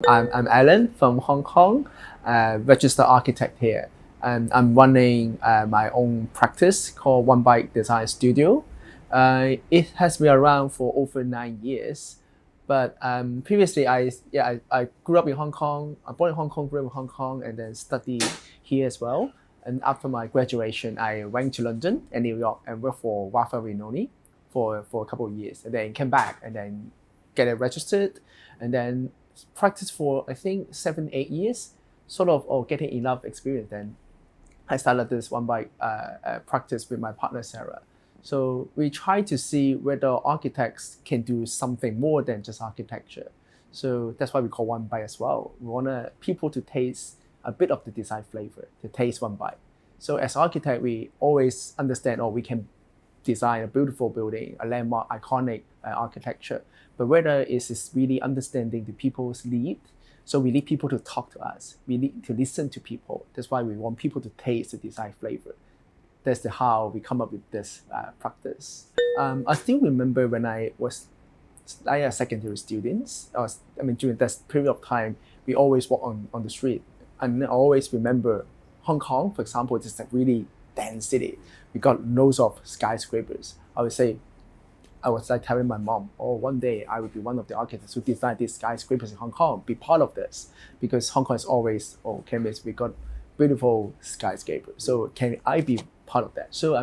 I'm Alan from Hong Kong, registered architect here. And I'm running my own practice called Onebite Design Studio. It has been around for over 9 years. But previously, I grew up in Hong Kong. I born in Hong Kong, grew up in Hong Kong, and then studied here as well. And after my graduation, I went to London and New York and worked for Wafa Rinoni for a couple of years, and then came back and then get it registered, and then practice for I think 7 8 years, sort of or getting enough experience. Then I started this one by practice with my partner Sarah. So we try to see whether architects can do something more than just architecture. So that's why we call one bite as well. We want people to taste a bit of the design flavor, to taste one bite. So as architect, we always understand, we can design a beautiful building, a landmark, iconic architecture. But whether it's really understanding the people's need, so we need people to talk to us. We need to listen to people. That's why we want people to taste the design flavor. That's how we come up with this practice. I still remember when I was a secondary student. During that period of time, we always walk on the street. And I always remember Hong Kong, for example, it's a really dense city. We got loads of skyscrapers. I was like telling my mom, one day I will be one of the architects who design these skyscrapers in Hong Kong, be part of this. Because Hong Kong is always, we got beautiful skyscrapers. So can I be part of that? So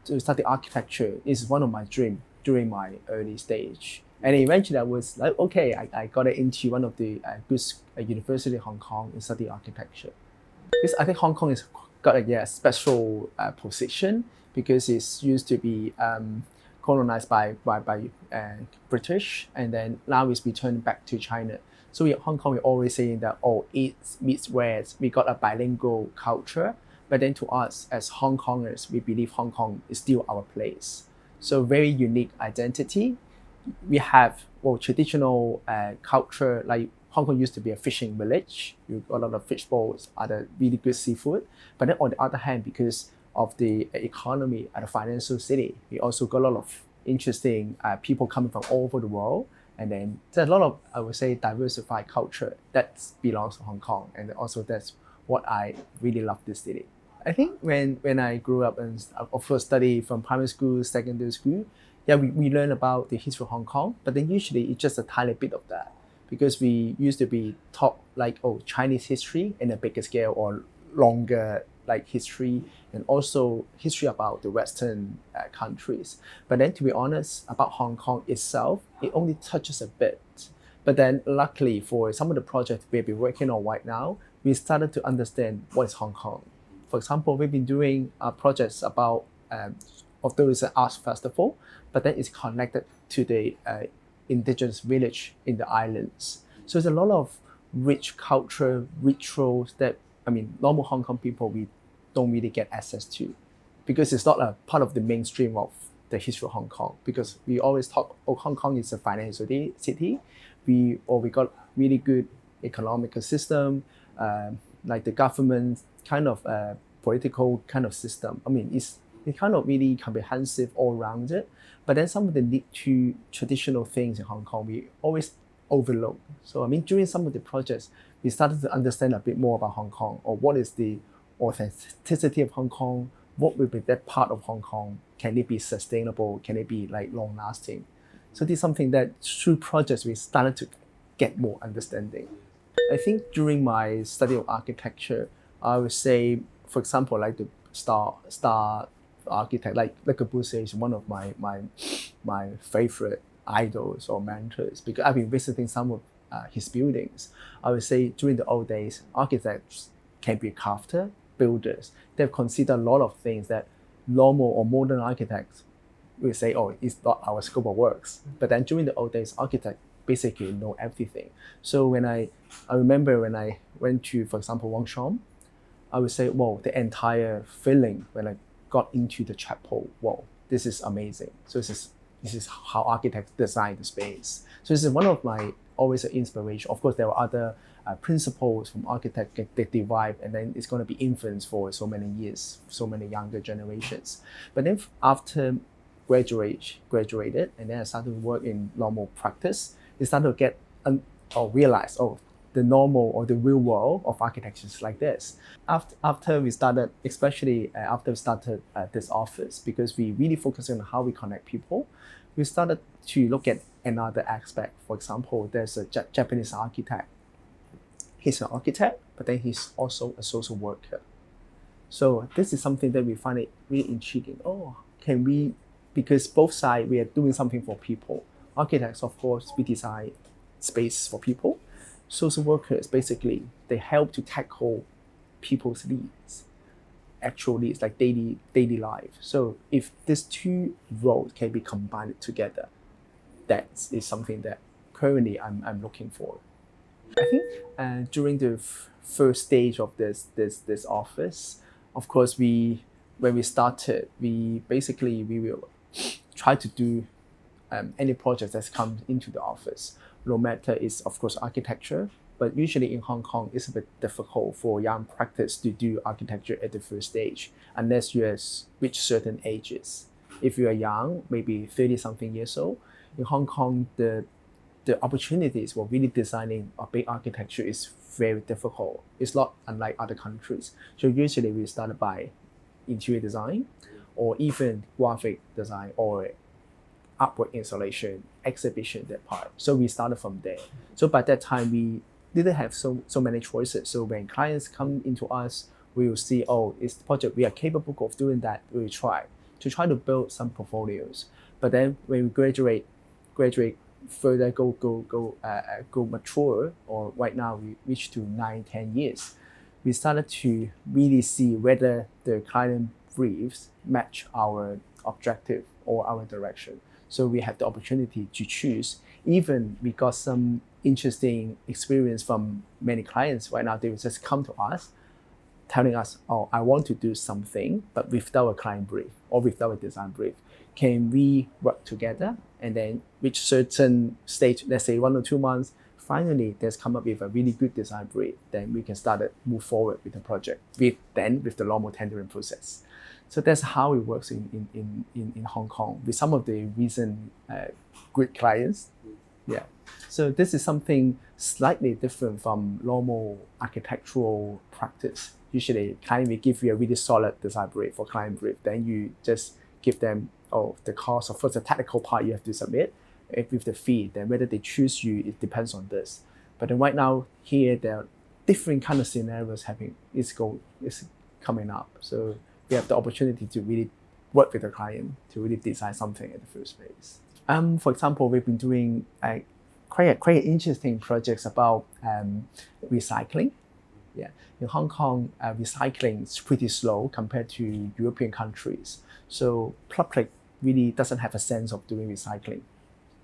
to study architecture is one of my dreams during my early stage. And eventually I was like, I got into one of the good university in Hong Kong and study architecture. Because I think Hong Kong has got a special position because it's used to be colonized by British, and then now it's returned back to China. So in Hong Kong, we're always saying that east meets west. We got a bilingual culture, but then to us as Hong Kongers, we believe Hong Kong is still our place. So very unique identity. We have traditional culture, like Hong Kong used to be a fishing village. You got a lot of fish bowls, other really good seafood. But then on the other hand, because of the economy at a financial city, we also got a lot of interesting people coming from all over the world. And then there's a lot of, I would say, diversified culture that belongs to Hong Kong. And also that's what I really love this city. I think when I grew up and of course studied from primary school, secondary school, we learn about the history of Hong Kong, but then usually it's just a tiny bit of that because we used to be taught like, Chinese history in a bigger scale or longer like history, and also history about the Western countries. But then to be honest, about Hong Kong itself, it only touches a bit. But then luckily for some of the projects we've been working on right now, we started to understand what is Hong Kong. For example, we've been doing projects about, although it's an arts festival, but then it's connected to the indigenous village in the islands. So there's a lot of rich culture, rituals that normal Hong Kong people, we don't really get access to because it's not a part of the mainstream of the history of Hong Kong. Because we always talk, Hong Kong is a financial city. We got really good economical system, like the government kind of political kind of system. It's kind of really comprehensive all around it. But then some of the traditional things in Hong Kong, we always overlook. So during some of the projects, we started to understand a bit more about Hong Kong, or what is the authenticity of Hong Kong, what will be that part of Hong Kong, can it be sustainable, can it be like long lasting. So this is something that through projects we started to get more understanding. I think during my study of architecture, I would say, for example, like the star architect, like Le Corbusier is one of my favorite idols or mentors because I've been visiting some of his buildings. I would say during the old days, architects can be crafter, builders. They've considered a lot of things that normal or modern architects will say, it's not our scope of works. But then during the old days, architects basically know everything. So when I remember when I went to, for example, Wangshom, I would say, the entire feeling when I got into the chapel, this is amazing. So this is how architects design the space. So this is one of my always an inspiration. Of course, there are other principles from architect that derive, and then it's going to be influenced for so many years, so many younger generations. But then after graduated, and then I started to work in normal practice, I started to get or realize, the normal or the real world of architecture is like this. After we started, especially after we started this office, because we really focus on how we connect people, we started to look at another aspect. For example, there's a Japanese architect. He's an architect, but then he's also a social worker. So this is something that we find it really intriguing. Oh, can we, because both sides, we are doing something for people. Architects, of course, we design space for people. Social workers, basically, they help to tackle people's needs, actual needs, like daily life. So if these two roles can be combined together, that is something that currently I'm looking for. I think during the first stage of this office, of course, when we started, we will try to do any project that's come into the office. No matter it's of course architecture, but usually in Hong Kong it's a bit difficult for young practice to do architecture at the first stage unless you have reached certain ages. If you are young, maybe 30 something years old, in Hong Kong the opportunities for really designing a big architecture is very difficult. It's not unlike other countries. So usually we started by interior design or even graphic design or artwork installation, exhibition, that part. So we started from there. So by that time, we didn't have so many choices. So when clients come into us, we will see, oh, it's the project, we are capable of doing that. We will try to build some portfolios. But then when we graduate further, go mature, or right now we reach to 9-10 years, we started to really see whether the client briefs match our objective or our direction. So we have the opportunity to choose. Even we got some interesting experience from many clients right now. They will just come to us telling us, oh, I want to do something, but without a client brief or without a design brief. Can we work together and then reach certain stage, let's say 1 or 2 months, finally there's come up with a really good design brief, then we can start to move forward with the project with the normal tendering process. So that's how it works in Hong Kong with some of the recent good clients. Yeah. So this is something slightly different from normal architectural practice. Usually, client will give you a really solid design brief or client brief. Then you just give them, oh, the cost of first the technical part you have to submit. With the fee, then whether they choose you, it depends on this. But then right now here there are different kind of scenarios is coming up. So we have the opportunity to really work with the client to really design something at the first place. For example, we've been doing quite interesting projects about recycling. Yeah, in Hong Kong, recycling is pretty slow compared to European countries. So public really doesn't have a sense of doing recycling.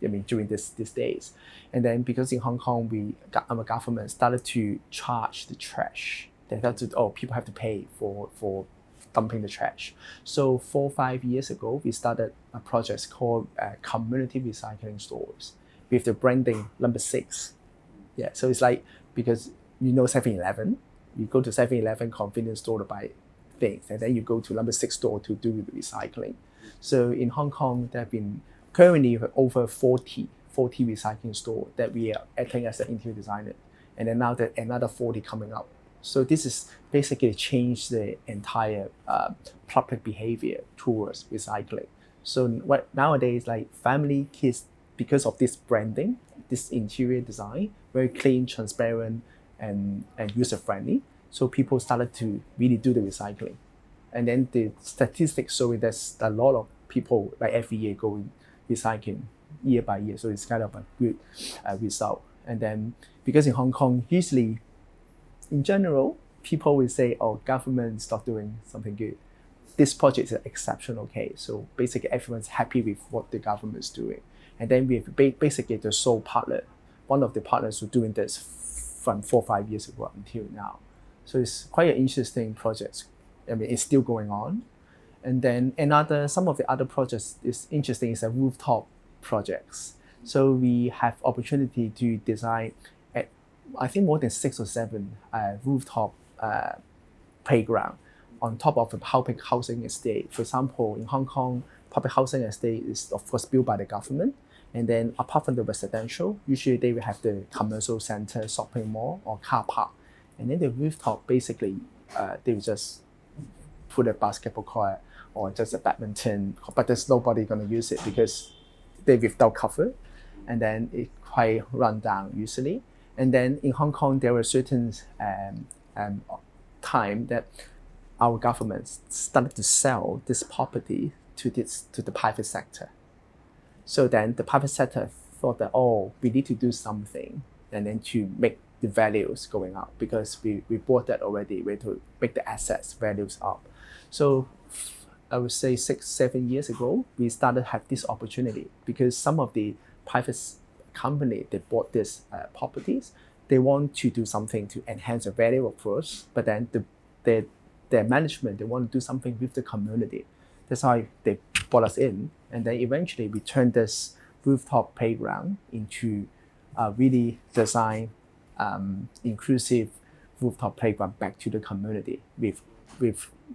I mean, during these days, and then because in Hong Kong, our government started to charge the trash. They thought people have to pay for dumping the trash. So 4 or 5 years ago, we started a project called community recycling stores with the branding number 6. Yeah, so it's like, because 7-Eleven, you go to 7-Eleven convenience store to buy things, and then you go to number 6 store to do the recycling. So in Hong Kong, there have been currently over 40 recycling stores that we are acting as an interior designer, and then now that another 40 coming up. So this is basically changed the entire public behavior towards recycling. So nowadays, like family, kids, because of this branding, this interior design, very clean, transparent, and user-friendly, so people started to really do the recycling. And then the statistics show there's a lot of people like every year going recycling year by year. So it's kind of a good result. And then because in Hong Kong, usually, in general, people will say, oh, government is not doing something good. This project is an exceptional case. So basically everyone's happy with what the government is doing. And then we have basically the sole partner, one of the partners who are doing this from 4 or 5 years ago until now. So it's quite an interesting project. I mean, it's still going on. And then some of the other projects is interesting is rooftop projects. So we have opportunity to design I think more than 6 or 7 rooftop playground on top of a public housing estate. For example, in Hong Kong, public housing estate is of course built by the government, And then apart from the residential, usually they will have the commercial center, shopping mall, or car park. And then the rooftop, basically, they will just put a basketball court or just a badminton, but there's nobody going to use it because they're without cover. And then it quite run down usually. And then in Hong Kong, there were certain time that our government started to sell this property to the private sector. So then the private sector thought that, oh, we need to do something and then to make the values going up because we bought that already. We had to make the assets values up. So I would say 6-7 years ago, we started to have this opportunity because some of the private company that bought these properties, they want to do something to enhance the value of course, but then their management, they want to do something with the community. That's why they brought us in, and then eventually we turned this rooftop playground into a really design inclusive rooftop playground back to the community with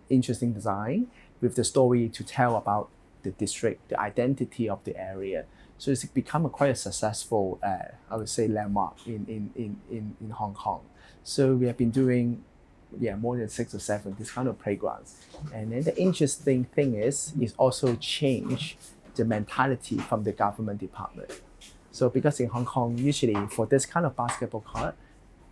interesting design, with the story to tell about the district, the identity of the area. So it's become quite a successful, I would say, landmark in Hong Kong. So we have been doing more than 6 or 7 this kind of playgrounds. And then the interesting thing is also change the mentality from the government department. So because in Hong Kong, usually for this kind of basketball court,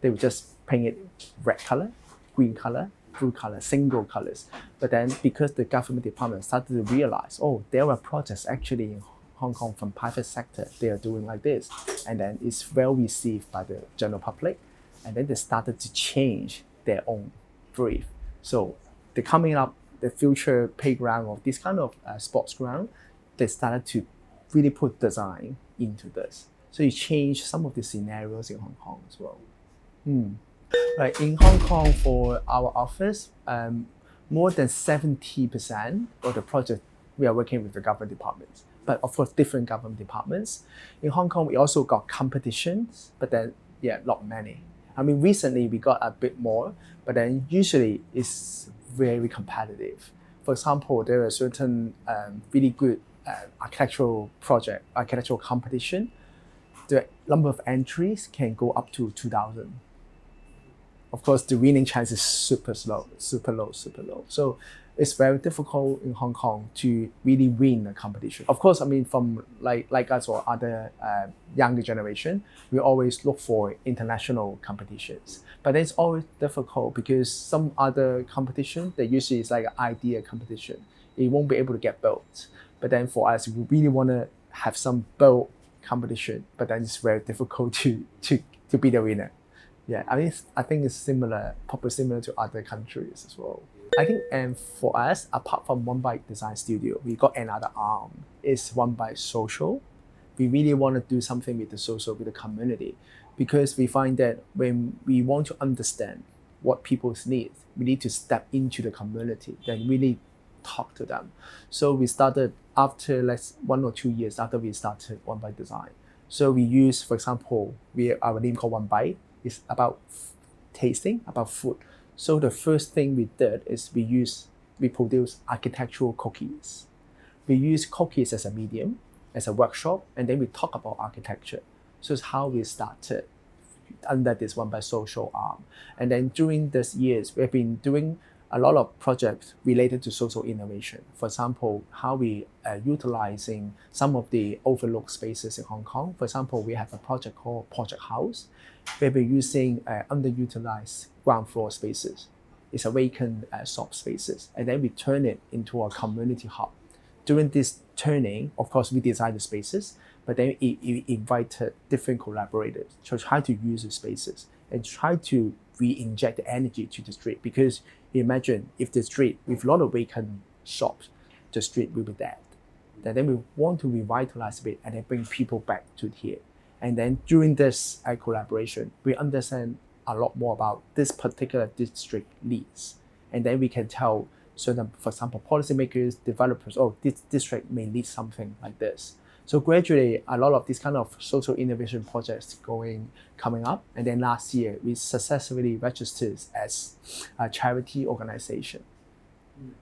they would just paint it red color, green color, blue color, single colors. But then because the government department started to realize, oh, there are projects actually in Hong Kong from private sector, they are doing like this. And then it's well received by the general public. And then they started to change their own brief. So they're coming up, the future playground of this kind of sports ground, they started to really put design into this. So you change some of the scenarios in Hong Kong as well. Right, in Hong Kong for our office, more than 70% of the project we are working with the government departments, but of course different government departments. In Hong Kong, we also got competitions, but then not many. I mean, recently we got a bit more, but then usually it's very competitive. For example, there are certain really good architectural competition. The number of entries can go up to 2,000. Of course, the winning chance is super low. So it's very difficult in Hong Kong to really win a competition. Of course, I mean, from like us or other younger generation, we always look for international competitions. But it's always difficult because some other competition, they usually is like an idea competition. It won't be able to get built. But then for us, we really want to have some build competition, but then it's very difficult to be the winner. Yeah, I think it's probably similar to other countries as well. I think for us, apart from Onebite Design Studio, we got another arm. It's Onebite Social. We really want to do something with the social, with the community, because we find that when we want to understand what people's needs, we need to step into the community, then really talk to them. So we started after 1 or 2 years after we started Onebite Design. So we use, for example, our name called Onebite. It's about tasting, about food. So the first thing we did is we produce architectural cookies. We use cookies as a medium, as a workshop, and then we talk about architecture. So it's how we started under this Onebite Social arm. And then during these years, we've been doing a lot of projects related to social innovation. For example, how we are utilizing some of the overlooked spaces in Hong Kong. For example, we have a project called Project House, where we're using underutilized ground floor spaces. It's a vacant shop spaces, and then we turn it into a community hub. During this turning, of course, we designed the spaces, but then it invited different collaborators to try to use the spaces and try to re-inject the energy to the street. Because imagine if the street, with a lot of vacant shops, the street will be dead. Then we want to revitalize a bit and then bring people back to here. And then during this collaboration, we understand a lot more about this particular district needs. And then we can tell certain, for example, policymakers, developers, oh, this district may need something like this. So gradually, a lot of these kind of social innovation projects coming up. And then last year, we successfully registered as a charity organization.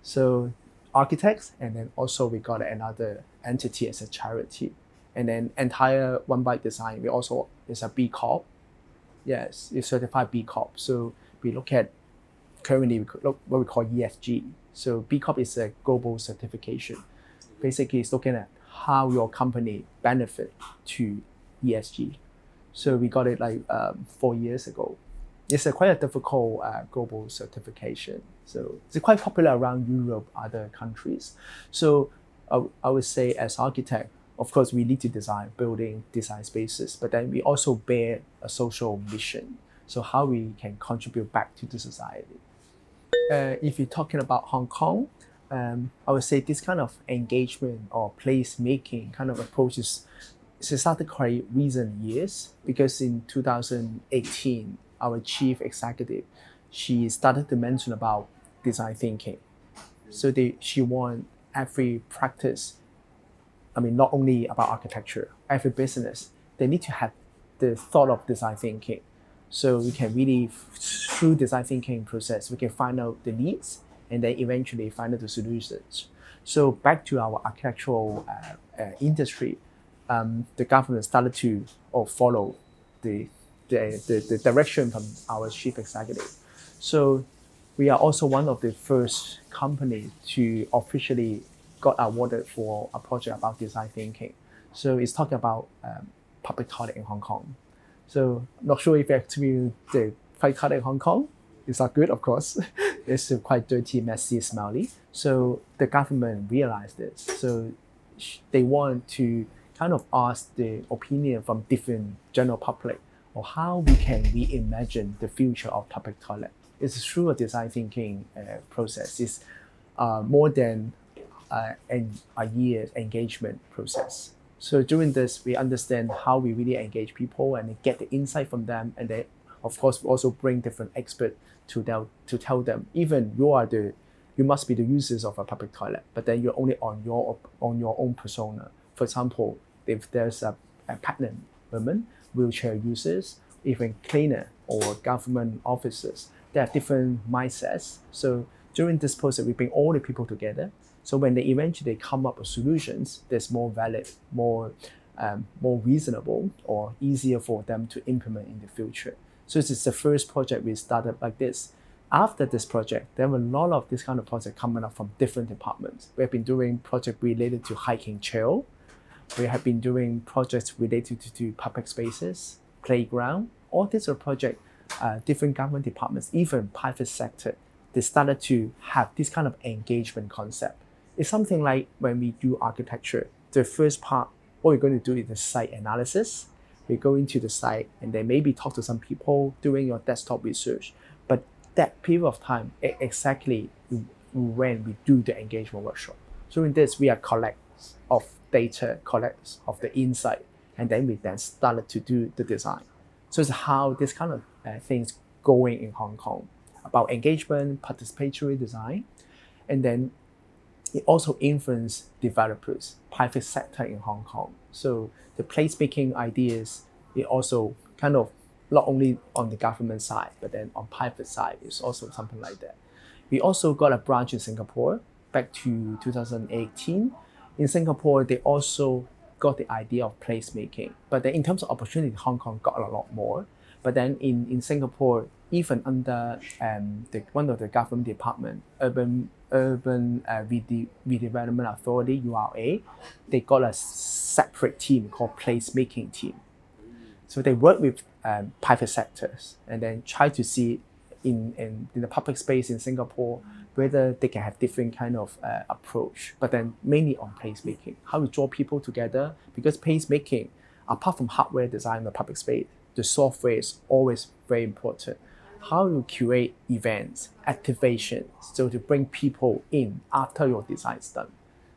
So architects, and then also we got another entity as a charity. And then entire Onebite design, we also is a B Corp. Yes, it's certified B Corp. So we look at currently we look what we call ESG. So B Corp is a global certification. Basically, it's looking at how your company benefit to ESG. So we got it like 4 years ago. It's quite a difficult global certification. So it's quite popular around Europe, other countries. So I would say as architect, of course, we need to design building, design spaces, but then we also bear a social mission. So how we can contribute back to the society. If you're talking about Hong Kong, I would say this kind of engagement or place making kind of approach is started quite recent years, because in 2018, our chief executive, she started to mention about design thinking. So she want every practice, not only about architecture, every business, they need to have the thought of design thinking. So we can really, through design thinking process, we can find out the needs and then eventually find out the solutions. So back to our architectural industry, the government started to follow the direction from our chief executive. So we are also one of the first companies to officially got awarded for a project about design thinking. So it's talking about public toilet in Hong Kong. So not sure if you experienced the public toilet in Hong Kong. It's not good, of course. It's quite dirty, messy, smelly. So the government realized this. So they want to kind of ask the opinion from different general public or how we can reimagine the future of public toilet. It's through a design thinking process. It's more than a year's engagement process. So during this, we understand how we really engage people and get the insight from them, and then of course we also bring different experts to tell them, even you must be the users of a public toilet, but then you're only on your own persona. For example, if there's a pregnant woman, wheelchair users, even cleaner or government officers, they have different mindsets. So during this process, we bring all the people together. So when they eventually come up with solutions, there's more valid, more reasonable, or easier for them to implement in the future. So this is the first project we started like this. After this project, there were a lot of this kind of project coming up from different departments. We have been doing projects related to hiking trail. We have been doing projects related to public spaces, playground. All these are projects, different government departments, even private sector. They started to have this kind of engagement concept. It's something like when we do architecture, the first part, what we're going to do is the site analysis. We go into the site and then maybe talk to some people doing your desktop research. But that period of time, exactly when we do the engagement workshop. So in this, we are collectors of data, collectors of the insight, and then we then started to do the design. So it's how this kind of things going in Hong Kong about engagement, participatory design, and then it also influenced developers, private sector in Hong Kong. So the placemaking ideas, it also kind of not only on the government side, but then on private side, it's also something like that. We also got a branch in Singapore back to 2018. In Singapore, they also got the idea of placemaking. But then in terms of opportunity, Hong Kong got a lot more. But then in Singapore, even under one of the government department, Urban Redevelopment Authority, URA, they got a separate team called placemaking team. So they work with private sectors and then try to see in the public space in Singapore whether they can have different kind of approach, but then mainly on placemaking, how we draw people together, because placemaking, apart from hardware design in the public space, the software is always very important. How you curate events, activations, so to bring people in after your design is done.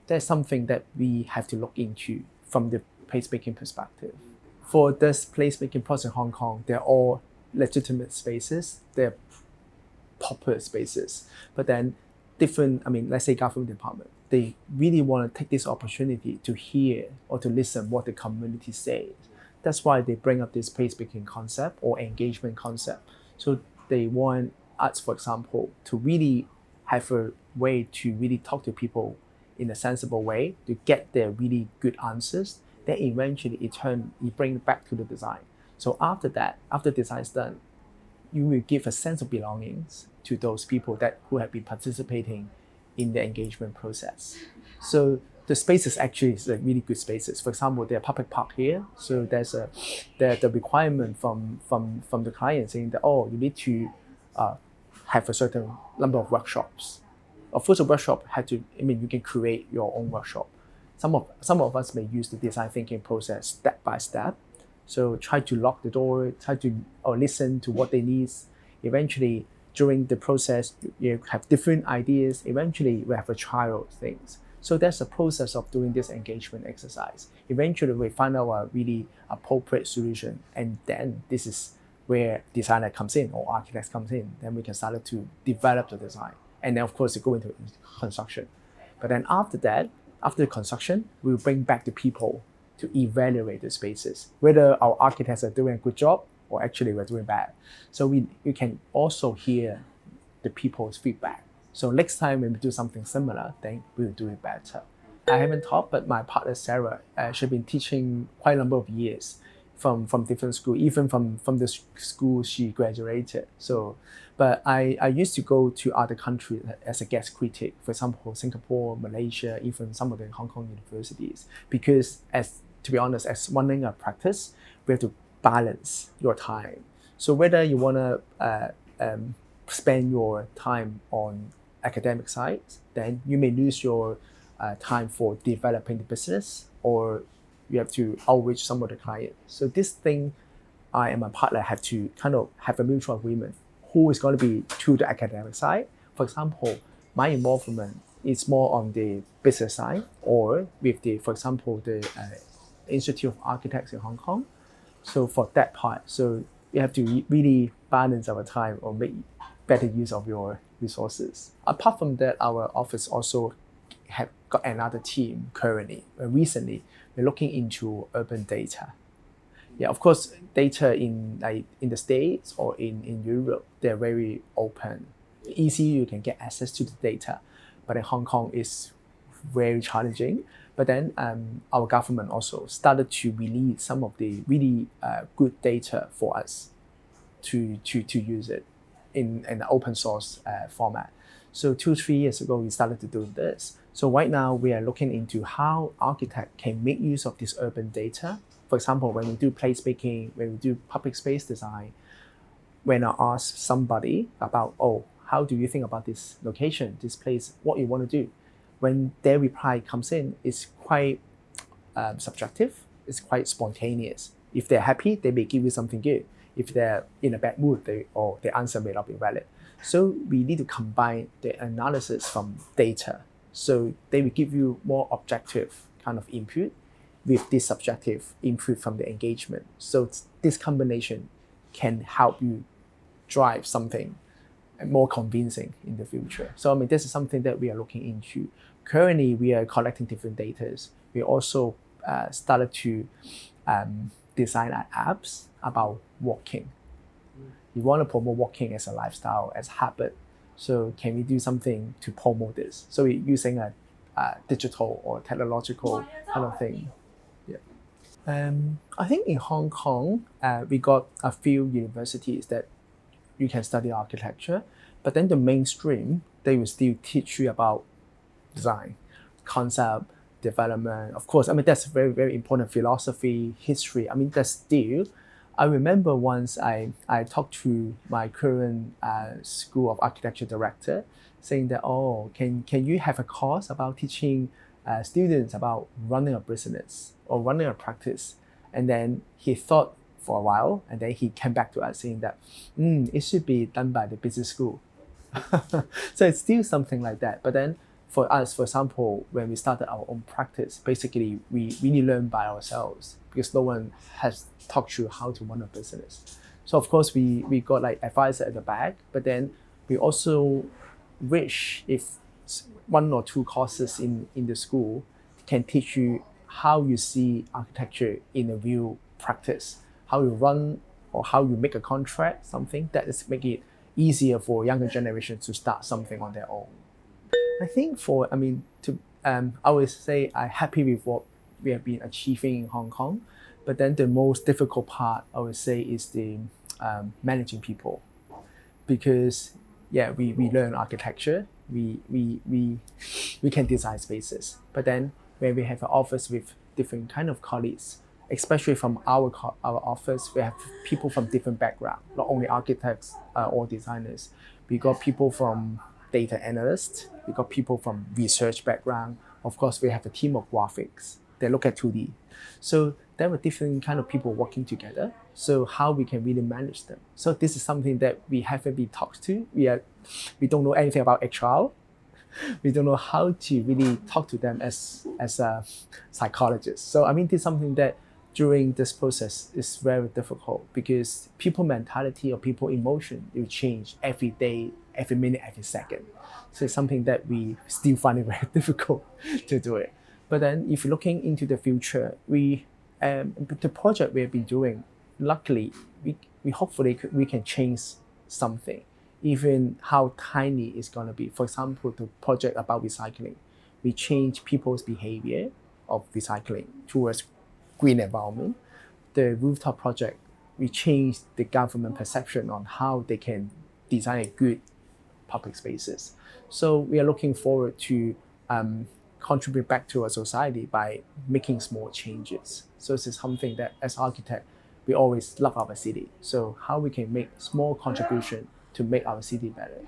That's something that we have to look into from the placemaking perspective. For this placemaking process in Hong Kong, they're all legitimate spaces, they're proper spaces. But then different, let's say government department, they really want to take this opportunity to hear or to listen what the community says. That's why they bring up this placemaking concept or engagement concept. So they want us, for example, to really have a way to really talk to people in a sensible way to get their really good answers then eventually it brings back to the design. So after that, after design is done, you will give a sense of belongings to those people who have been participating in the engagement process. So the spaces actually is a really good spaces. For example, there are public park here, so there's the requirement from the client saying that, oh, you need to have a certain number of workshops. Of course, a workshop you can create your own workshop. Some of us may use the design thinking process step by step. So try to lock the door, try to listen to what they need. Eventually, during the process, you have different ideas. Eventually, we have a trial of things. So that's the process of doing this engagement exercise. Eventually, we find out a really appropriate solution, and then this is where designer comes in or architects comes in. Then we can start to develop the design, and then of course, go into construction. But then after that, after the construction, we'll bring back the people to evaluate the spaces, whether our architects are doing a good job or actually we're doing bad. So we can also hear the people's feedback. So next time when we do something similar, then we'll do it better. I haven't taught, but my partner Sarah, she's been teaching quite a number of years from different schools, even from the school she graduated. So, but I used to go to other countries as a guest critic, for example, Singapore, Malaysia, even some of the Hong Kong universities, because to be honest, as running a practice, we have to balance your time. So whether you want to spend your time on academic sides, then you may lose your time for developing the business, or you have to outreach some of the clients. So this thing, I and my partner have to kind of have a mutual agreement who is going to be to the academic side. For example, my involvement is more on the business side, or with for example, the Institute of Architects in Hong Kong. So for that part, so you have to really balance our time or make better use of your resources. Apart from that, our office also have got another team currently. Recently, we're looking into urban data. Yeah, of course, data in the States or in Europe, they're very open. Easy, you can get access to the data, but in Hong Kong, it's very challenging. But then our government also started to release some of the really good data for us to use it in an open source format. So 2-3 years ago, we started to do this. So right now, we are looking into how architects can make use of this urban data. For example, when we do placemaking, when we do public space design, when I ask somebody about, oh, how do you think about this location, this place, what you want to do? When their reply comes in, it's quite subjective, it's quite spontaneous. If they're happy, they may give you something good. If they're in a bad mood, their answer may not be valid. So we need to combine the analysis from data. So they will give you more objective kind of input with this subjective input from the engagement. So this combination can help you drive something more convincing in the future. So this is something that we are looking into. Currently, we are collecting different data. We also started to design apps about walking. You want to promote walking as a lifestyle, as a habit. So can we do something to promote this? So we're using a digital or technological kind of thing. Yeah. I think in Hong Kong, we got a few universities that you can study architecture, but then the mainstream, they will still teach you about design, concept, development. Of course, that's very, very important, philosophy, history. That's still, I remember once I talked to my current School of Architecture director saying that, oh, can you have a course about teaching students about running a business or running a practice? And then he thought for a while, and then he came back to us saying that it should be done by the business school. So it's still something like that. But then for us, for example, when we started our own practice, basically we really learn by ourselves because no one has taught you how to run a business. So of course we got like advisor at the back, but then we also wish if 1 or 2 courses in the school can teach you how you see architecture in a real practice, how you run or how you make a contract, something that is make it easier for younger generations to start something on their own. I think I would say I'm happy with what we have been achieving in Hong Kong. But then the most difficult part, I would say, is the managing people, because we learn architecture, we can design spaces, but then when we have an office with different kind of colleagues, especially from our office, we have people from different backgrounds, not only architects or designers. We got people from data analysts, we got people from research background. Of course, we have a team of graphics. They look at 2D. So there were different kind of people working together. So how we can really manage them. So this is something that we haven't been talked to. We don't know anything about HR. We don't know how to really talk to them as a psychologist. So I mean, this is something that during this process is very difficult, because people mentality or people emotion will change every day, every minute, every second. So it's something that we still find it very difficult to do it. But then if you're looking into the future, the project we have been doing, luckily, we hopefully we can change something, even how tiny it's going to be. For example, the project about recycling, we change people's behavior of recycling towards green environment. The rooftop project, we change the government perception on how they can design a good public spaces. So we are looking forward to contribute back to our society by making small changes. So this is something that as architect, we always love our city. So how we can make small contribution to make our city better.